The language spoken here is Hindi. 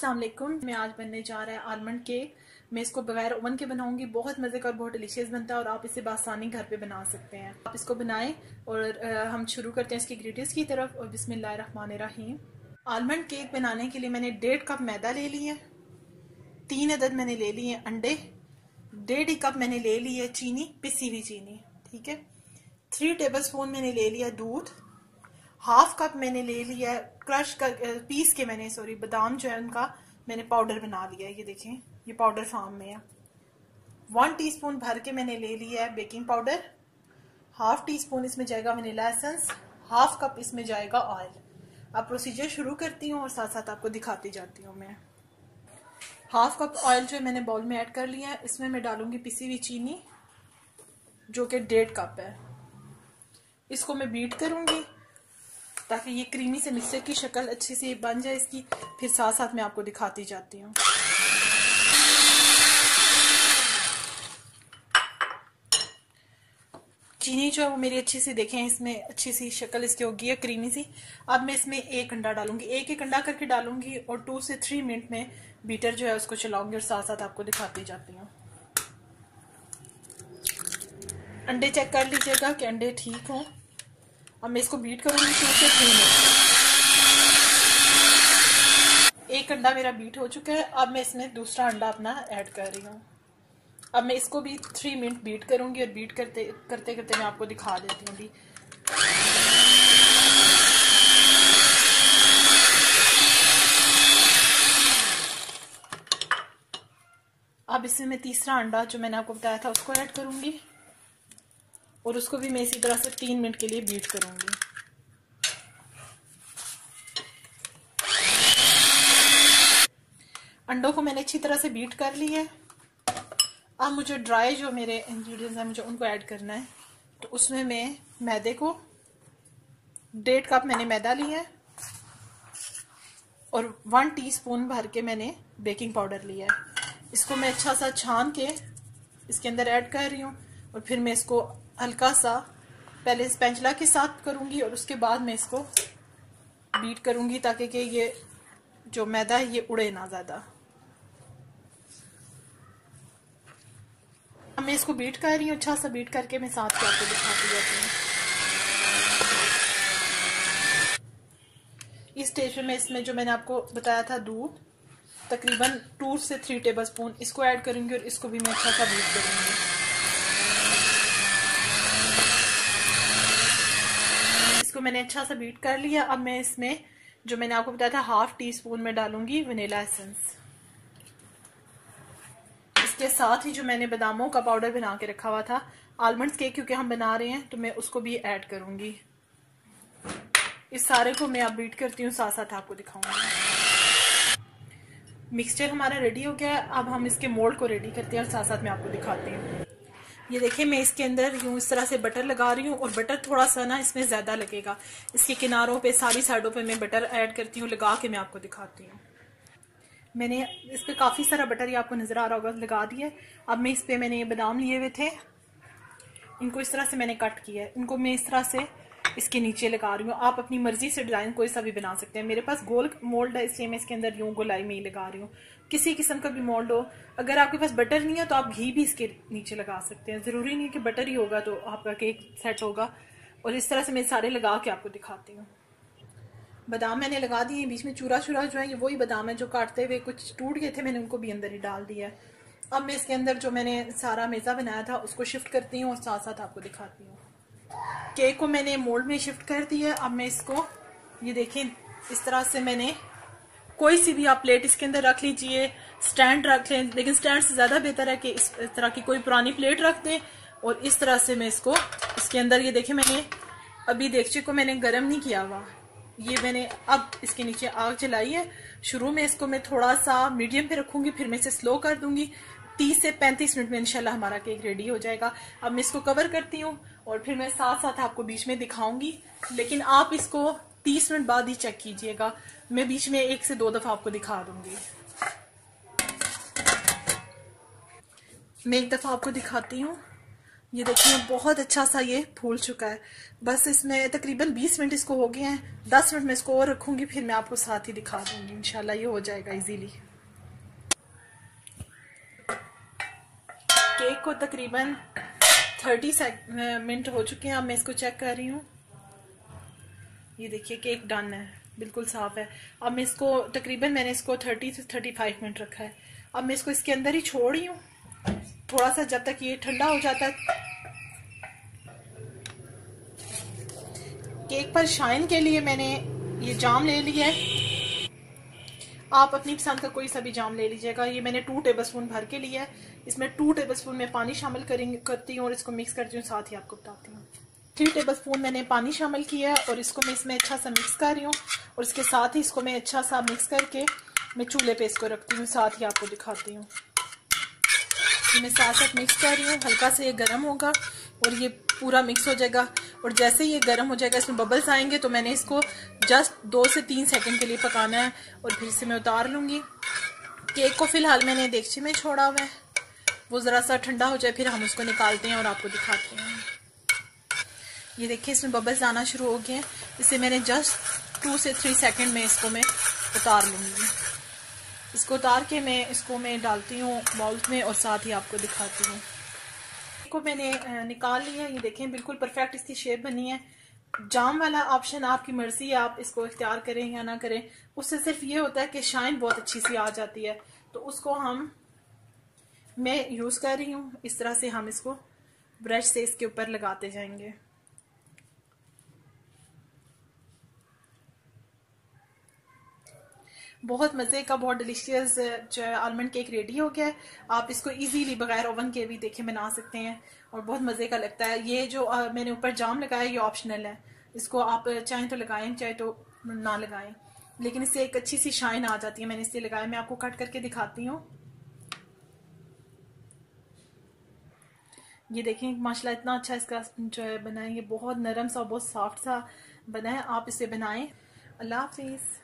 अस्सलाम वालेकुम। मैं आज बनने जा रहा है आलमंड केक। मैं इसको बगैर ओवन के बनाऊंगी। बहुत मजे का और बहुत डिलीशियस बनता है और आप इसे बासानी घर पे बना सकते हैं। आप इसको बनाएं और हम शुरू करते हैं इसकी इंग्रेडिएंट्स की तरफ। और बिस्मिल्लाहिर्रहमानिर्रहीम। आलमंड केक बनाने के लिए मैंने 1.5 कप मैदा ले लिया, 3 अदद मैंने ले लिए अंडे, 1.5 कप मैंने ले ली है चीनी, पिसी हुई चीनी, ठीक है। 3 टेबलस्पून मैंने ले लिया दूध, 1/2 कप मैंने ले लिया क्रश कर पीस के मैंने बादाम जो है उनका मैंने पाउडर बना लिया है। ये देखें, ये पाउडर फॉर्म में है। 1 टीस्पून भर के मैंने ले लिया है बेकिंग पाउडर, 1/2 टीस्पून इसमें जाएगा वनीला एसेंस, 1/2 कप इसमें जाएगा ऑयल। अब प्रोसीजर शुरू करती हूँ और साथ साथ आपको दिखाती जाती हूँ। मैं 1/2 कप ऑयल जो है मैंने बाउल में ऐड कर लिया है। इसमें मैं डालूंगी पिसी हुई चीनी जो कि 1.5 कप है। इसको मैं बीट करूंगी ताकि ये क्रीमी से मिक्सचर की शक्ल अच्छी से बन जाए इसकी। फिर साथ साथ मैं आपको दिखाती जाती हूँ। चीनी जो है वो मेरी अच्छी सी देखें, इसमें अच्छी सी शक्ल इसकी होगी है क्रीमी सी। अब मैं इसमें 1 अंडा डालूंगी, एक अंडा करके डालूंगी और 2 से 3 मिनट में बीटर जो है उसको चलाऊंगी और साथ साथ आपको दिखाती जाती हूँ। अंडे चेक कर लीजिएगा कि अंडे ठीक हों। अब मैं इसको बीट करूंगी 2 से 3 मिनट। 1 अंडा मेरा बीट हो चुका है। अब मैं इसमें दूसरा अंडा अपना ऐड कर रही हूँ। अब मैं इसको भी 3 मिनट बीट करूंगी और बीट करते करते करते मैं आपको दिखा देती हूँ अभी। अब इसमें मैं तीसरा अंडा जो मैंने आपको बताया था उसको ऐड करूंगी और उसको भी मैं इसी तरह से 3 मिनट के लिए बीट करूंगी। अंडों को मैंने अच्छी तरह से बीट कर लिया है। अब मुझे ड्राई जो मेरे इंग्रेडिएंट्स हैं मुझे उनको ऐड करना है। तो उसमें मैं मैदे को 1.5 कप मैंने मैदा लिया है और 1 टीस्पून भर के मैंने बेकिंग पाउडर लिया है। इसको मैं अच्छा सा छान के इसके अंदर ऐड कर रही हूँ और फिर मैं इसको हल्का सा पहले स्पैचुला के साथ करूंगी और उसके बाद मैं इसको बीट करूंगी ताकि कि ये जो मैदा है ये उड़े ना ज्यादा। मैं इसको बीट कर रही हूँ, अच्छा सा बीट करके मैं साथ के आपको दिखाती जाती हूँ। इस स्टेज पे मैं इसमें जो मैंने आपको बताया था दूध तकरीबन 2 से 3 टेबलस्पून इसको ऐड करूंगी और इसको भी मैं अच्छा सा बीट करूंगी। इसको मैंने अच्छा सा बीट कर लिया। अब मैं इसमें जो मैंने आपको बताया था 1/2 टीस्पून में डालूंगी वनीला एसेंस। इसके साथ ही जो मैंने बादामों का पाउडर बना के रखा हुआ था आलमंड्स केक क्योंकि हम बना रहे हैं तो मैं उसको भी ऐड करूंगी। इस सारे को मैं अब बीट करती हूँ, साथ साथ आपको दिखाऊंगी। मिक्सचर हमारा रेडी हो गया है। अब हम इसके मोल्ड को रेडी करते हैं और साथ साथ मैं आपको दिखाती हूँ। ये देखिए, मैं इसके अंदर यूं इस तरह से बटर लगा रही हूँ और बटर थोड़ा सा ना इसमें ज्यादा लगेगा। इसके किनारों पे सारी साइडों पे मैं बटर ऐड करती हूँ, लगा के मैं आपको दिखाती हूँ। मैंने इस पे काफी सारा बटर ये आपको नजर आ रहा होगा लगा दिया। अब मैं इस पे मैंने ये बादाम लिए हुए थे, इनको इस तरह से मैंने कट किया है। इनको मैं इस तरह से इसके नीचे लगा रही हूँ। आप अपनी मर्जी से डिजाइन कोई सा भी बना सकते हैं। मेरे पास गोल मोल्ड है इसलिए मैं इसके अंदर यूं गोलाई में ही लगा रही हूँ। किसी किस्म का भी मोल्ड हो, अगर आपके पास बटर नहीं है तो आप घी भी इसके नीचे लगा सकते हैं। जरूरी नहीं है कि बटर ही होगा तो आपका केक सेट होगा। और इस तरह से मैं सारे लगा के आपको दिखाती हूँ। बादाम मैंने लगा दिए, बीच में चूरा चूरा जो है ये वही बादाम है जो काटते हुए कुछ टूट गए थे, मैंने उनको भी अंदर ही डाल दिया है। अब मैं इसके अंदर जो मैंने सारा मेज़ा बनाया था उसको शिफ्ट करती हूँ और साथ साथ आपको दिखाती हूँ। केक को मैंने मोल्ड में शिफ्ट कर दिया। अब मैं इसको ये देखें इस तरह से मैंने कोई सी भी आप प्लेट इसके अंदर रख लीजिए, स्टैंड रख लें, लेकिन स्टैंड से ज्यादा बेहतर है कि इस तरह की कोई पुरानी प्लेट रख दें। और इस तरह से मैं इसको इसके अंदर ये देखें, मैंने अभी देगचे को मैंने गर्म नहीं किया हुआ, ये मैंने अब इसके नीचे आग जलाई है। शुरू में इसको मैं थोड़ा सा मीडियम पे रखूंगी, फिर मैं इसे स्लो कर दूंगी। 30 से 35 मिनट में इंशाल्लाह हमारा केक रेडी हो जाएगा। अब मैं इसको कवर करती हूँ और फिर मैं साथ साथ आपको बीच में दिखाऊंगी, लेकिन आप इसको 30 मिनट बाद ही चेक कीजिएगा। मैं बीच में 1 से 2 दफा आपको दिखा दूंगी। मैं एक दफा आपको दिखाती हूँ। ये देखिए बहुत अच्छा सा ये फूल चुका है। बस इसमें तकरीबन 20 मिनट इसको हो गए हैं। 10 मिनट में इसको और रखूंगी, फिर मैं आपको साथ ही दिखा दूंगी। इंशाल्लाह ये हो जाएगा इजीली। केक को तकरीबन 30 मिनट हो चुके हैं। अब मैं इसको चेक कर रही हूँ। ये देखिए केक डन है, बिल्कुल साफ है। अब मैं इसको तकरीबन मैंने इसको 30 से 35 मिनट रखा है। अब मैं इसको इसके अंदर ही छोड़ रही हूँ थोड़ा सा, जब तक ये ठंडा हो जाता है। केक पर शाइन के लिए मैंने ये जाम ले लिया है। आप अपनी पसंद का कोई सा भी जाम ले लीजिएगा। ये मैंने 2 टेबलस्पून भर के लिया है। इसमें 2 टेबलस्पून में पानी शामिल करती हूँ और इसको मिक्स करती हूँ, साथ ही आपको बताती हूँ। 3 टेबलस्पून मैंने पानी शामिल किया है और इसको मैं इसमें अच्छा सा मिक्स कर रही हूँ। और इसके साथ ही इसको मैं अच्छा सा मिक्स करके मैं चूल्हे पे इसको रखती हूँ, साथ ही आपको दिखाती हूँ। मैं साथ साथ मिक्स कर रही हूँ। हल्का से ये गर्म होगा और ये पूरा मिक्स हो जाएगा। और जैसे ये गर्म हो जाएगा, इसमें बबल्स आएंगे, तो मैंने इसको जस्ट 2 से 3 सेकंड के लिए पकाना है और फिर से मैं उतार लूँगी। केक को फिलहाल मैंने देगची में छोड़ा हुआ है, वो ज़रा सा ठंडा हो जाए फिर हम उसको निकालते हैं और आपको दिखाते हैं। ये देखिए इसमें बबल्स आना शुरू हो गए हैं। इसे मैंने जस्ट 2 से 3 सेकंड में इसको मैं उतार लूँगी। इसको उतार के मैं डालती हूँ बाउल्स में और साथ ही आपको दिखाती हूँ। को मैंने निकाल लिया। ये देखें बिल्कुल परफेक्ट इसकी शेप बनी है। जाम वाला ऑप्शन आपकी मर्जी है, आप इसको इख्तियार करें या ना करें। उससे सिर्फ ये होता है कि शाइन बहुत अच्छी सी आ जाती है, तो उसको मैं यूज कर रही हूँ। इस तरह से हम इसको ब्रश से इसके ऊपर लगाते जाएंगे। बहुत मज़े का, बहुत डिलीशियस जो है आलमंड केक रेडी हो गया है। आप इसको इजीली बगैर ओवन के भी देखें बना सकते हैं और बहुत मज़े का लगता है। ये जो मैंने ऊपर जाम लगाया ये ऑप्शनल है, इसको आप चाहें तो लगाएं चाहे तो ना लगाएं, लेकिन इससे एक अच्छी सी शाइन आ जाती है। मैंने इसलिए लगाया। मैं आपको कट करके दिखाती हूँ। ये देखें माशाल्लाह इतना अच्छा इसका जो है बना है। ये बहुत नरम सा बहुत सॉफ्ट सा बना है। आप इसे बनाएं। अल्लाह हाफिज़।